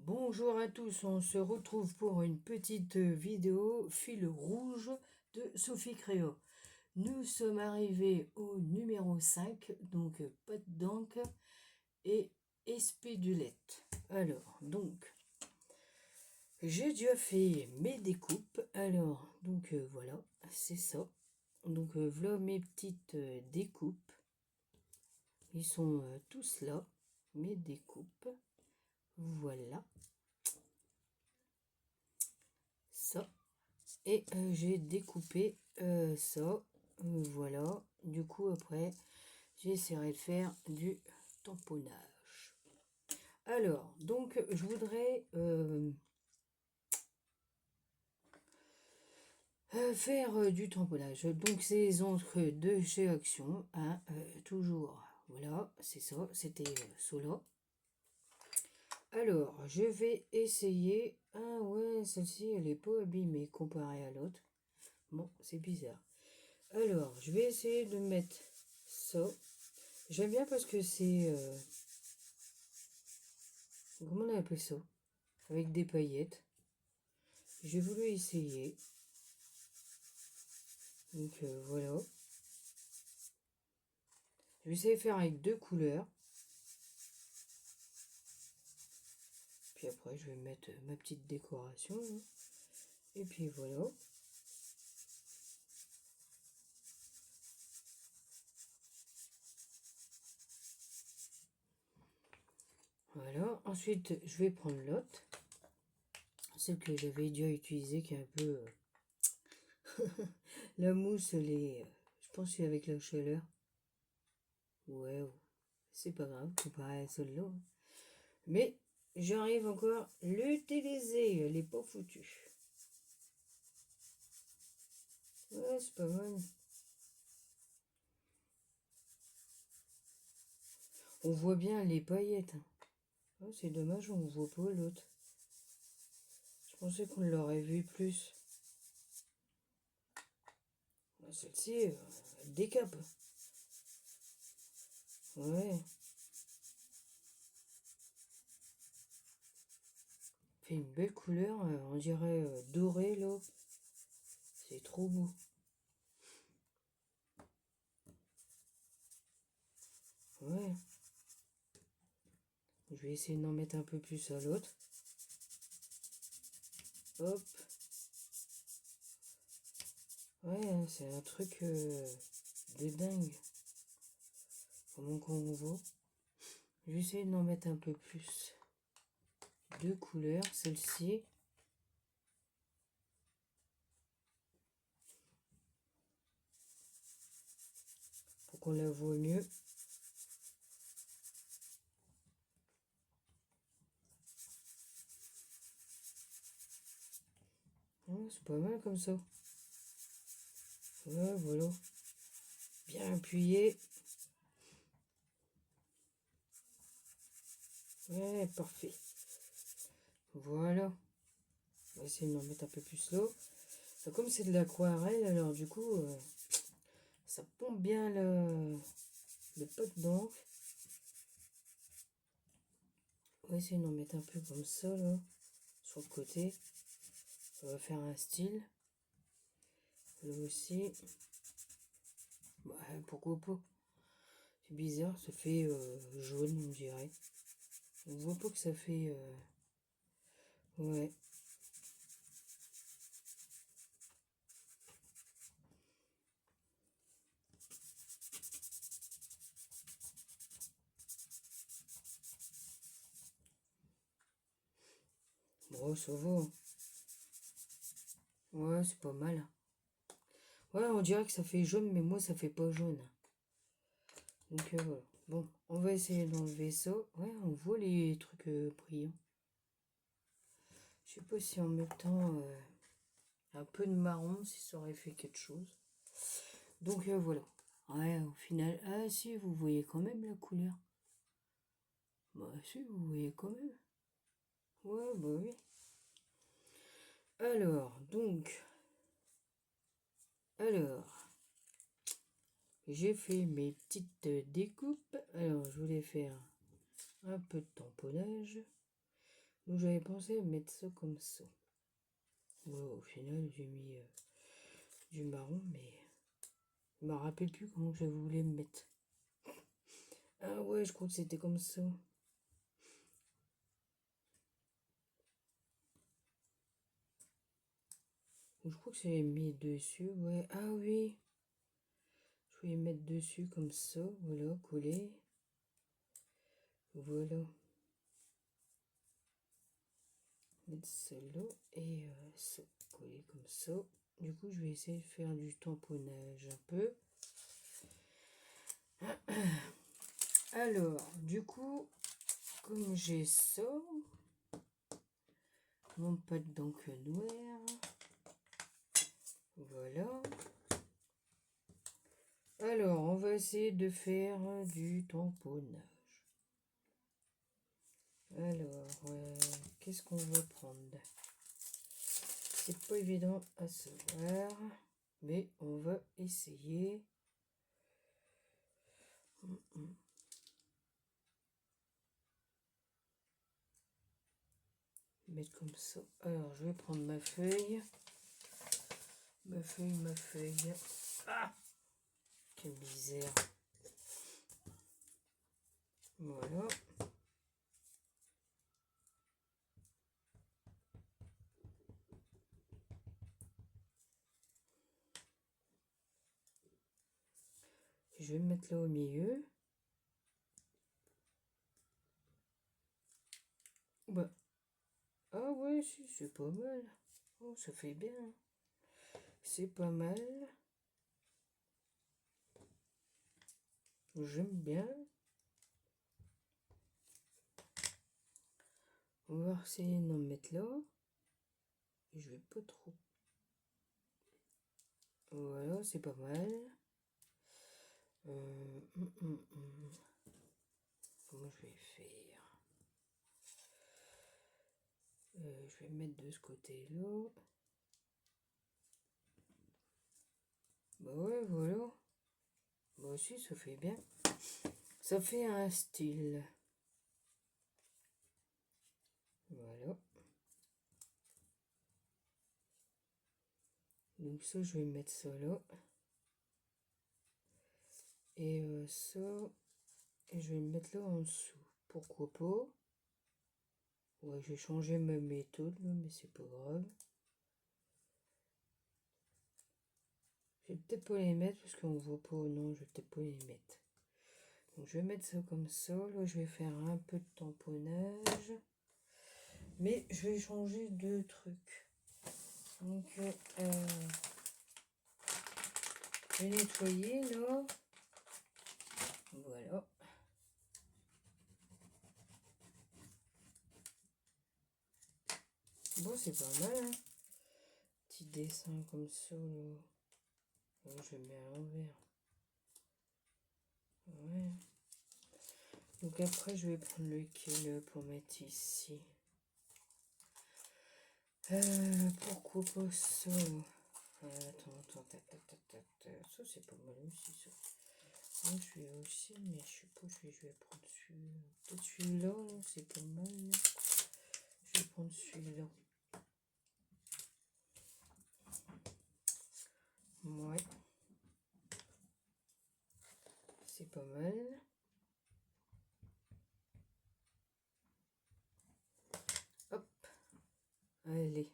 Bonjour à tous, on se retrouve pour une petite vidéo fil rouge de Sophie Créo. Nous sommes arrivés au numéro 5, donc pâte d'encre et espédulette. Alors, donc, j'ai déjà fait mes découpes. Alors, donc voilà, c'est ça. Donc voilà mes petites découpes. Ils sont tous là, mes découpes. Voilà. Ça. Et j'ai découpé ça. Voilà. Du coup, après, j'essaierai de faire du tamponnage. Alors, donc, je voudrais faire du tamponnage. Donc, ces encres de chez Action, hein, toujours. Voilà, c'est ça. C'était cela. Alors, je vais essayer. Ah ouais, celle-ci, elle n'est pas abîmée comparée à l'autre. Bon, c'est bizarre. Alors, je vais essayer de mettre ça. J'aime bien parce que c'est... comment on appelle ça? Avec des paillettes. J'ai voulu essayer. Donc voilà. Je vais essayer de faire avec deux couleurs. Puis après, je vais mettre ma petite décoration. Et puis voilà. Voilà. Ensuite, je vais prendre l'autre. Celle que j'avais déjà utilisée, qui est un peu... la mousse, je pense que c'est avec la chaleur. Ouais, c'est pas grave, comparé à celle-là. Mais j'arrive encore à l'utiliser, elle n'est pas foutue. Ouais, c'est pas mal. On voit bien les paillettes. Oh, c'est dommage, on voit pas l'autre. Je pensais qu'on l'aurait vu plus. Celle-ci, elle décape. Ouais. Fait une belle couleur, on dirait doré là. C'est trop beau. Ouais. Je vais essayer d'en mettre un peu plus à l'autre. Hop. Ouais, c'est un truc de dingue. Comment qu'on voit. Je vais essayer d'en mettre un peu plus. Deux couleurs, celle-ci. Pour qu'on la voit mieux. Ouais, c'est pas mal comme ça. Ouais, voilà. Bien appuyé. Ouais, parfait. Voilà. On va essayer d'en mettre un peu plus là. Comme c'est de l'aquarelle, alors du coup, ça pompe bien le pot d'encre. On va essayer d'en mettre un peu comme ça, là, sur le côté. On va faire un style. Là aussi. Bah, pourquoi pas? C'est bizarre, ça fait jaune, on dirait. On voit pas que ça fait... ouais. Bon, ça va. Ouais, c'est pas mal. Ouais, on dirait que ça fait jaune, mais moi, ça fait pas jaune. Donc, voilà. Bon, on va essayer d'enlever ça. Ouais, on voit les trucs brillants. Je sais pas si en mettant un peu de marron, si ça aurait fait quelque chose. Donc, voilà. Ouais, au final... Ah, si, vous voyez quand même la couleur. Bah, si, vous voyez quand même. Ouais, bah oui. Alors, donc... Alors... J'ai fait mes petites découpes. Alors, je voulais faire un peu de tamponnage. Donc j'avais pensé à mettre ça comme ça. Bon, au final, j'ai mis du marron, mais je me rappelle plus comment je voulais me mettre. Ah ouais, je crois que c'était comme ça. Je crois que j'avais mis dessus, ouais. Ah oui, je vais mettre dessus comme ça, voilà, coller. Voilà. Mettre celle-là et ça, coller comme ça. Du coup, je vais essayer de faire du tamponnage un peu. Alors, du coup, comme j'ai ça, mon pâte d'encre noire, voilà. Alors, on va essayer de faire du tamponnage. Alors, qu'est-ce qu'on va prendre? C'est pas évident à savoir, mais on va essayer. Mettre comme ça. Alors, je vais prendre ma feuille. Ma feuille. Ah, quelle misère. Voilà. Je vais me mettre là au milieu. Bah. Ah ouais, si, c'est pas mal. Oh, ça fait bien. C'est pas mal. J'aime bien. On va essayer d'en mettre là. Et je vais pas trop. Voilà, c'est pas mal. Comment je vais faire? Je vais mettre de ce côté-là. Bah ouais, voilà. Bah aussi, ça fait bien. Ça fait un style. Voilà. Donc ça, je vais mettre ça là. Et ça, et je vais le mettre là en dessous. Pourquoi pas? Ouais, j'ai changé ma méthode là, mais c'est pas grave. Je vais peut-être pas les mettre parce qu'on voit pas. Non, je vais peut-être pas les mettre. Donc je vais mettre ça comme ça. Là, je vais faire un peu de tamponnage. Mais je vais changer de truc. Donc, je vais nettoyer là. Voilà. Bon, c'est pas mal. Hein. Petit dessin comme ça là. Là, je mets à l'envers. Ouais. Donc après, je vais prendre lequel pour mettre ici. Pourquoi pas ça? Attends. Ça, c'est pas mal aussi, ça. Moi, je vais aussi, mais je sais pas, je vais prendre celui-là. Peut-être celui-là, là, c'est pas mal. Je vais prendre celui-là. Ouais. C'est pas mal. Hop. Allez.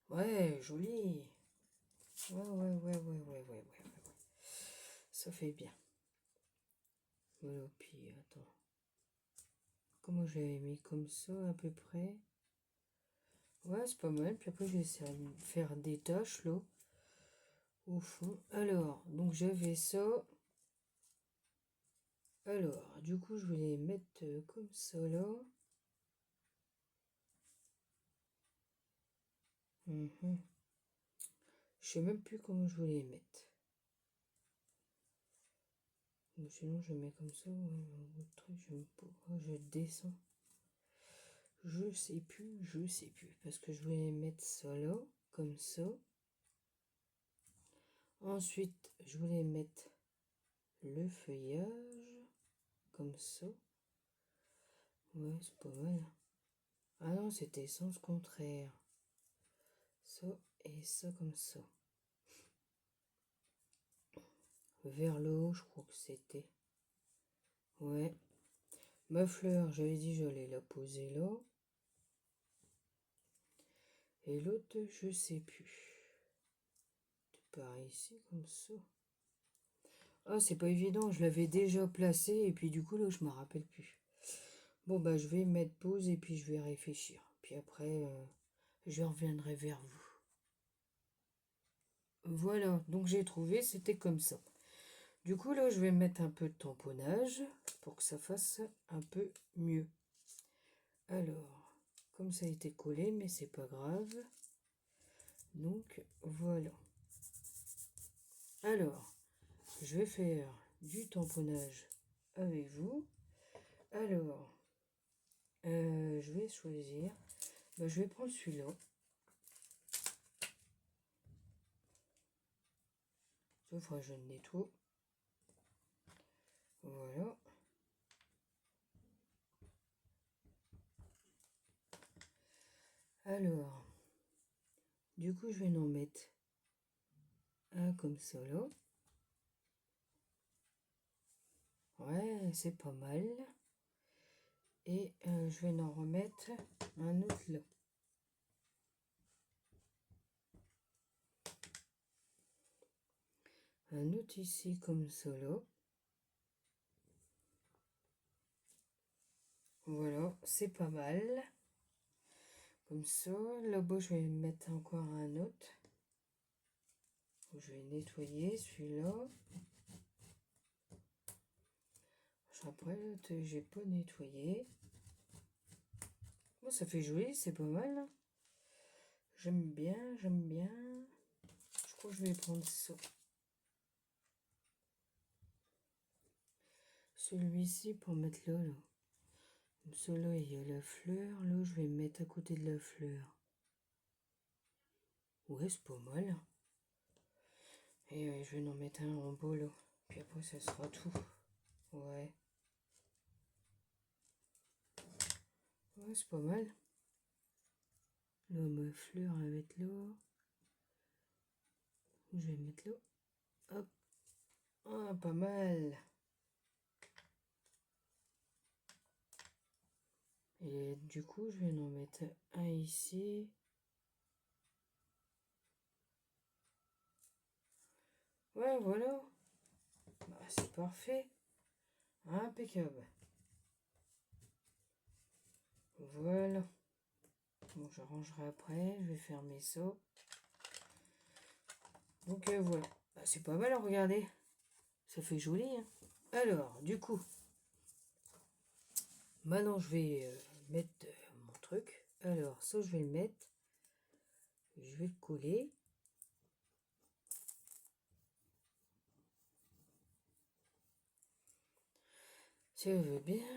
Ouais, joli. Ouais. Ça fait bien. Voilà, puis attends. Comment j'avais mis comme ça à peu près? Ouais, c'est pas mal. Puis après, je vais essayer de faire des taches là. Au fond. Alors, donc j'avais ça. Alors, du coup, je vais les mettre comme ça là. Je sais même plus comment je voulais les mettre. Ou sinon, je mets comme ça. Ouais, truc, je descends. Je sais plus. Parce que je voulais mettre ça là, comme ça. Ensuite, je voulais mettre le feuillage, comme ça. Ouais, c'est pas mal. Ah non, c'était sens contraire. Ça et ça comme ça. Vers le haut, je crois que c'était. Ouais. Ma fleur, j'avais dit j'allais la poser là. Et l'autre, je sais plus. C'est pareil ici, comme ça. Ah, c'est pas évident, je l'avais déjà placé et puis du coup, là, je me rappelle plus. Bon, bah, je vais mettre pause et puis je vais réfléchir. Puis après, je reviendrai vers vous. Voilà, donc j'ai trouvé, c'était comme ça. Du coup, là, je vais mettre un peu de tamponnage pour que ça fasse un peu mieux. Alors, comme ça a été collé, mais c'est pas grave. Donc, voilà. Alors, je vais faire du tamponnage avec vous. Alors, je vais choisir. Ben, je vais prendre celui-là. Sauf que je le nettoie. Voilà. Alors, du coup, je vais en mettre un comme ça là. Ouais, c'est pas mal. Et je vais en remettre un autre là. Un autre ici comme ça là. Voilà, c'est pas mal. Comme ça, là-bas, je vais mettre encore un autre. Je vais nettoyer celui-là. Après, j'ai pas nettoyé. Bon, ça fait joli, c'est pas mal. J'aime bien, j'aime bien. Je crois que je vais prendre ça. Celui-ci pour mettre là, là. Comme ça, là, il y a la fleur. Là, je vais me mettre à côté de la fleur. Ouais, c'est pas mal. Et je vais en mettre un en bas, là. Puis après, ça sera tout. Ouais. Ouais, c'est pas mal. Là, ma fleur, elle va être là. Je vais mettre là. Hop. Ah, pas mal. Et du coup, je vais en mettre un ici. Ouais, voilà. Bah, c'est parfait. Impeccable. Voilà. Bon, j'arrangerai après. Je vais fermer ça. Donc voilà. Bah, c'est pas mal, regardez. Ça fait joli, hein. Alors, du coup, maintenant je vais mettre mon truc. Alors, ça, je vais le mettre. Je vais le coller. Si elle veut bien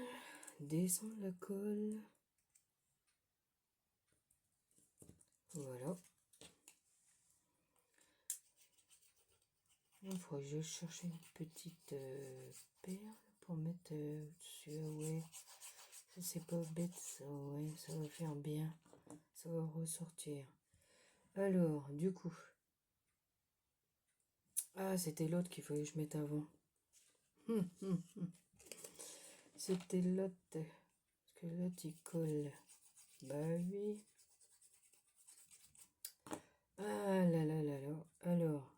descendre la colle. Voilà. Il faudrait que je cherche une petite perle pour mettre dessus. Ouais, ça c'est pas bête ça. Ouais, ça va faire bien. Ça va ressortir. Alors, du coup. Ah, c'était l'autre qu'il fallait que je mette avant. C'était l'autre. Parce que l'autre il colle. Bah oui. Ah là là là là. Alors,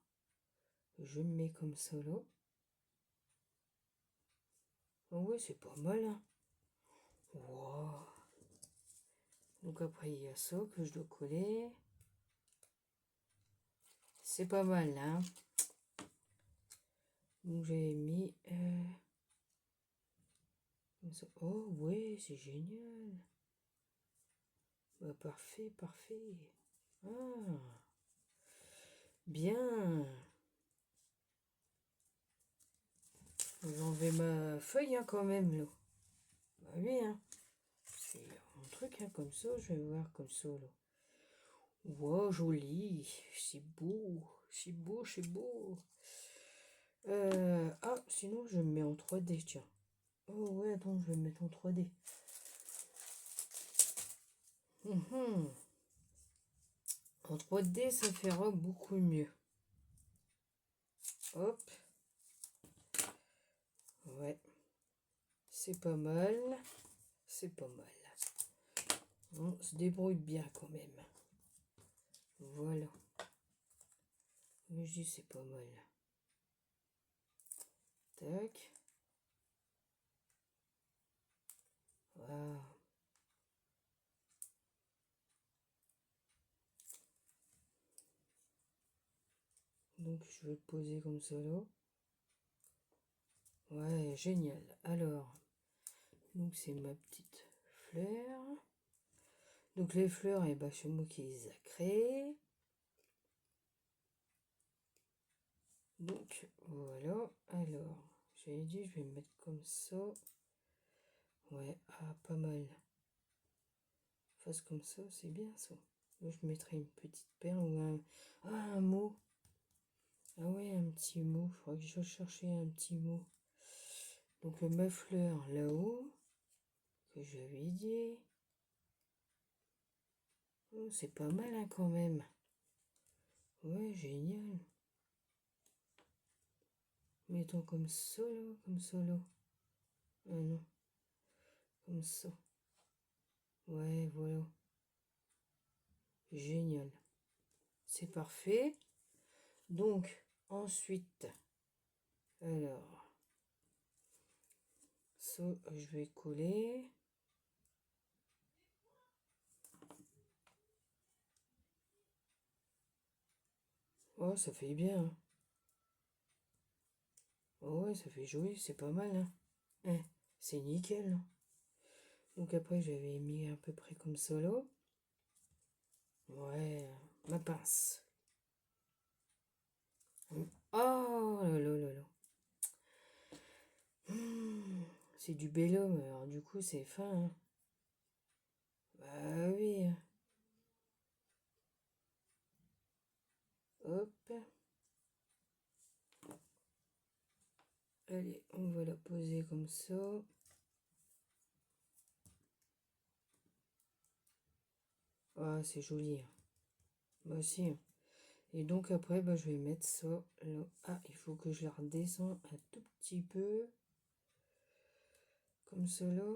je me mets comme ça là. Oh ouais, c'est pas mal, hein. Wow. Donc après, il y a ça que je dois coller. C'est pas mal, hein. Donc j'ai mis... comme ça. Oh ouais, c'est génial. Bah, parfait, parfait. Ah, bien. J'enlève ma feuille, hein, quand même, là. Bah oui, hein. C'est un truc, hein, comme ça, je vais voir comme ça, là. Wow, joli. C'est beau. C'est beau, c'est beau. Ah, sinon je me mets en 3D, tiens. Oh ouais, attends, je vais me mettre en 3D. Mhm. En 3D, ça fera beaucoup mieux. Hop. Ouais. C'est pas mal. C'est pas mal. On se débrouille bien quand même. Voilà. Mais je dis c'est pas mal. Tac. Voilà. Donc je vais le poser comme ça là. Ouais, génial. Alors, donc c'est ma petite fleur. Donc les fleurs, et ben, c'est moi qui les a créées. Donc voilà. Alors, j'avais dit je vais me mettre comme ça. Ouais, ah, pas mal. Face comme ça, c'est bien ça. Là, je mettrai une petite perle ou un mot. Ah ouais, un petit mot. Il faudrait que je cherche un petit mot. Donc ma fleur là-haut, que j'avais dit. Oh, c'est pas mal hein, quand même. Ouais, génial. Mettons comme ça là, comme ça là. Ah non, comme ça. Ouais, voilà. Génial. C'est parfait. Donc, ensuite, alors, ça, je vais coller. Oh, ça fait bien. Hein. Oh ouais, ça fait joli, c'est pas mal. Hein. Hein, c'est nickel. Hein. Donc après, j'avais mis à peu près comme ça là. Ouais, ma pince. Oh là là là là. C'est du bellum, alors du coup c'est fin. Hein. Bah oui. Hein. Hop. Allez, on va la poser comme ça. Ah, c'est joli. Hein. Bah aussi. Hein. Et donc après, bah, je vais mettre ça là. Ah, il faut que je la redescende un tout petit peu. Comme ça là.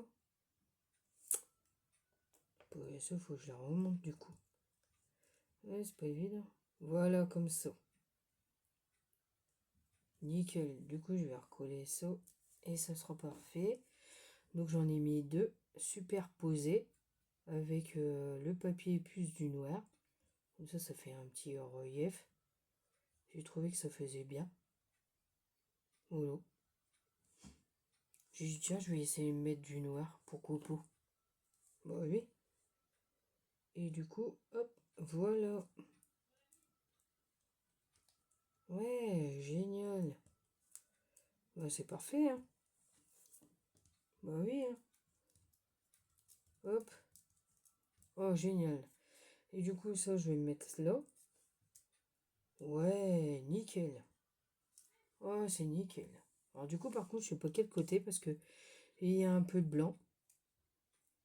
Ouais, ça, faut que je la remonte du coup. Ouais, c'est pas évident. Voilà, comme ça. Nickel. Du coup, je vais recoller ça. Et ça sera parfait. Donc j'en ai mis deux superposés avec le papier puce du noir. Comme ça fait un petit relief. J'ai trouvé que ça faisait bien. Voilà. J'ai dit tiens, je vais essayer de mettre du noir pour Coco. Bah oui. Et du coup, hop, voilà. Ouais, génial. Bah c'est parfait, hein. Bah oui, hein. Hop. Oh, génial. Et du coup, ça, je vais me mettre là. Ouais, nickel. Oh, c'est nickel. Alors du coup, par contre, je sais pas quel côté parce que il y a un peu de blanc.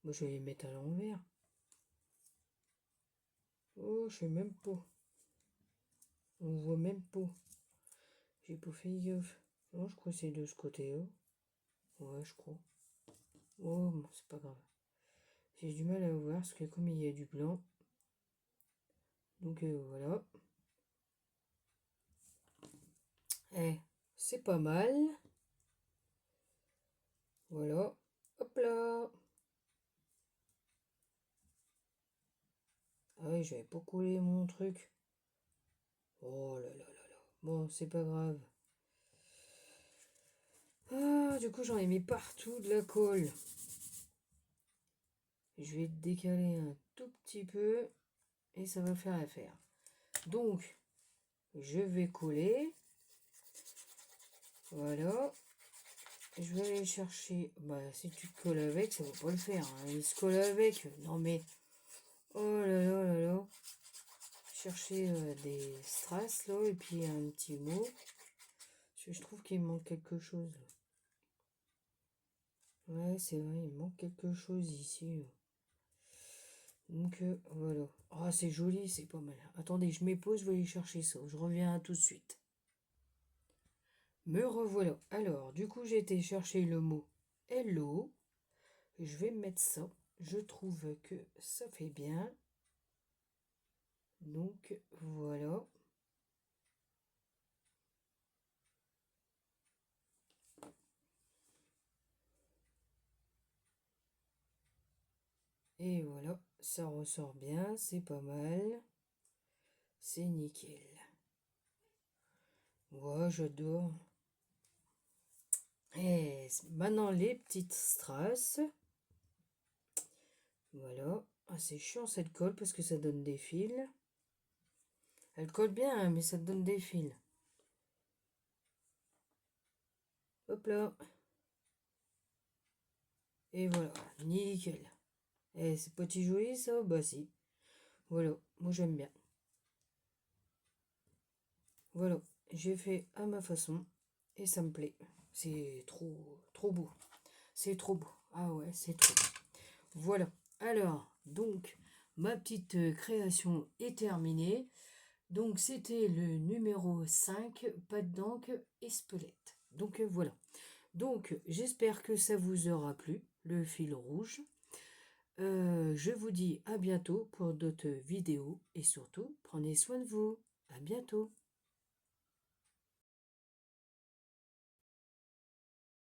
Moi, je vais les mettre à l'envers. Oh, je sais même pas. On voit même pas. J'ai pas fait gaffe. Non, je crois que c'est de ce côté-là. Ouais, je crois. Oh, bon, c'est pas grave. J'ai du mal à voir parce que comme il y a du blanc. Donc voilà. Eh, c'est pas mal. Voilà. Hop là. Ah oui, j'avais pas collé mon truc. Oh là là là là. Bon, c'est pas grave. Ah, du coup, j'en ai mis partout de la colle. Je vais décaler un tout petit peu et ça va faire l'affaire. Donc, je vais coller. Voilà. Je vais aller chercher. Bah, si tu te colles avec, ça va pas le faire. Hein. Il se colle avec. Non, mais. Oh là là là là. Chercher des strass là et puis un petit mot. Je trouve qu'il manque quelque chose. Ouais, c'est vrai, il manque quelque chose ici. Donc, voilà. Ah, c'est joli, c'est pas mal. Attendez, je m'épose, je vais aller chercher ça. Je reviens tout de suite. Me revoilà. Alors, du coup, j'ai été chercher le mot hello. Je vais mettre ça. Je trouve que ça fait bien. Donc, voilà. Et voilà, ça ressort bien, c'est pas mal. C'est nickel. Ouais, j'adore. Et maintenant, les petites strass. Voilà. Ah, c'est chiant cette colle parce que ça donne des fils. Elle colle bien, hein, mais ça donne des fils. Hop là. Et voilà, nickel. Et c'est pas joli ça? Bah si. Voilà, moi j'aime bien. Voilà, j'ai fait à ma façon et ça me plaît. C'est trop beau. C'est trop beau. Ah ouais, c'est trop beau. Voilà. Alors, donc, ma petite création est terminée. Donc, c'était le numéro 5, patte d'encre et spelette. Donc, voilà. Donc, j'espère que ça vous aura plu, le fil rouge. Je vous dis à bientôt pour d'autres vidéos et surtout, prenez soin de vous. À bientôt.